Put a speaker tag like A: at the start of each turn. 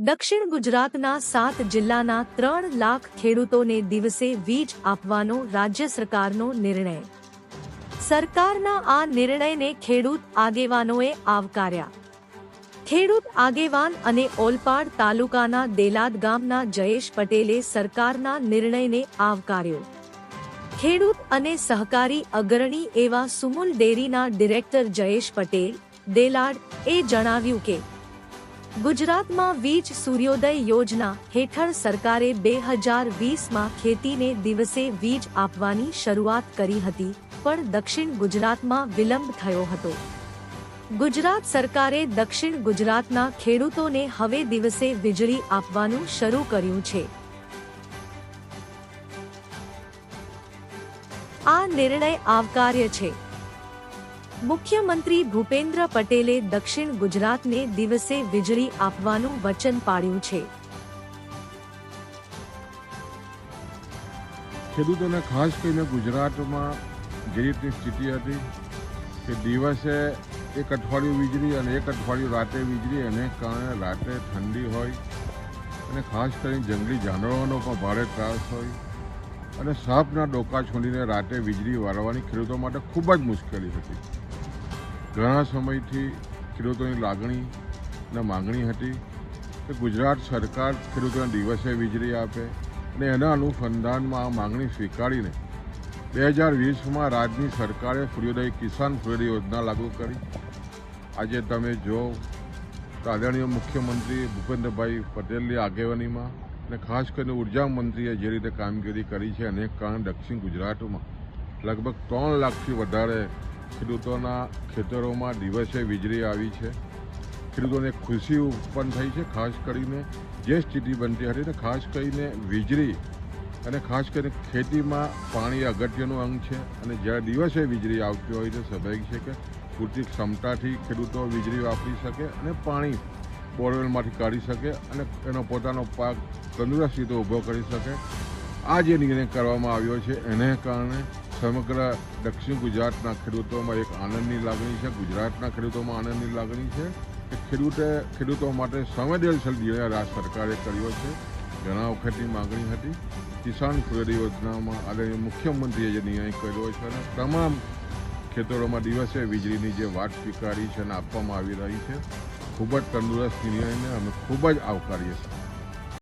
A: દક્ષિણ ગુજરાતના 7 જિલ્લાના 3 લાખ ખેડૂતોને દિવસે વીજ આપવાનો રાજ્ય સરકારનો નિર્ણય. સરકારના આ નિર્ણયને ખેડૂત આગેવાનોએ આવકાર્યા. ખેડૂત આગેવાન અને ઓલપાડ તાલુકાના દેલાદ ગામના જયેશ પટેલે સરકારના નિર્ણયને આવકાર્યો. ખેડૂત અને સહકારી અગ્રણી એવા સુમુલ ડેરીના ડિરેક્ટર જયેશ પટેલ, દેલાડ એ જણાવ્યું કે ગુજરાતમાં વીજ સૂર્યોદય યોજના હેઠળ સરકારે 2020માં ખેતીને દિવસે વીજ આપવાની શરૂઆત કરી હતી, પણ દક્ષિણ ગુજરાતમાં વિલંબ થયો હતો. ગુજરાત સરકારે દક્ષિણ ગુજરાતના ખેડૂતોને હવે દિવસે વીજળી આપવાનું શરૂ કર્યું છે. આ નિર્ણય આવકાર્ય છે. મુખ્યમંત્રી ભૂપેન્દ્ર પટેલે દક્ષિણ ગુજરાતને દિવસે વીજળી આપવાનું વચન પાડ્યું છે.
B: ખેડૂતોને ખાસ કરીને ગુજરાતમાં જે રીતની સ્થિતિ હતી કે દિવસે એક અઠવાડિયું વીજળી અને એક અઠવાડિયું રાતે વીજળી, અને કારણે રાતે ઠંડી હોય અને ખાસ કરીને જંગલી જાનવરોનો પણ ભારે ત્રાસ હોય અને સાપના ડોકા છોડીને રાતે વીજળી વાળવાની ખેડૂતો માટે ખૂબ જ મુશ્કેલી હતી. ઘણા સમયથી ખેડૂતોની લાગણી અને માગણી હતી કે ગુજરાત સરકાર ખેડૂતોને દિવસે વીજળી આપે, અને એના અનુસંધાનમાં આ માગણી સ્વીકારીને 2020માં રાજ્યની સરકારે સૂર્યોદય કિસાન સૂર્યોદય યોજના લાગુ કરી. આજે તમે જો તો આદરણીય મુખ્યમંત્રી ભૂપેન્દ્રભાઈ પટેલની આગેવાનીમાં અને ખાસ કરીને ઉર્જા મંત્રીએ જે રીતે કામગીરી કરી છે, અને કારણે દક્ષિણ ગુજરાતમાં લગભગ 3 લાખથી વધારે ખેડૂતોના ખેતરોમાં દિવસે વીજળી આવી છે. ખેડૂતોને ખુશી ઉત્પન્ન થઈ છે. ખાસ કરીને જે સ્થિતિ બનતી હતી ને ખાસ કરીને વીજળી અને ખાસ કરીને ખેતીમાં પાણી અગત્યનું અંગ છે, અને જ્યારે દિવસે વીજળી આવતી હોય તો સ્વાભાવિક છે કે પૂરતી ક્ષમતાથી ખેડૂતો વીજળી વાપરી શકે અને પાણી બોરવેલમાંથી કાઢી શકે અને એનો પોતાનો પાક તંદુરસ્ત રીતે ઊભો કરી શકે. આ જે નિર્ણય કરવામાં આવ્યો છે એને કારણે સમગ્ર દક્ષિણ ગુજરાતના ખેડૂતોમાં એક આનંદની લાગણી છે. ગુજરાતના ખેડૂતોમાં આનંદની લાગણી છે કે ખેડૂતો માટે સંવેદનશીલ નિર્ણય રાજ્ય સરકારે કર્યો છે. ઘણા વખતની માગણી હતી. કિસાન સૂર્યોદય યોજનામાં આદરણીય મુખ્યમંત્રીએ જે નિર્ણય કર્યો છે અને તમામ ખેતરોમાં દિવસે વીજળીની જે વાત સ્વીકારી છે અને આપવામાં આવી રહી છે, ખૂબ જ તંદુરસ્ત નિર્ણયને અમે ખૂબ જ આવકારીએ છીએ.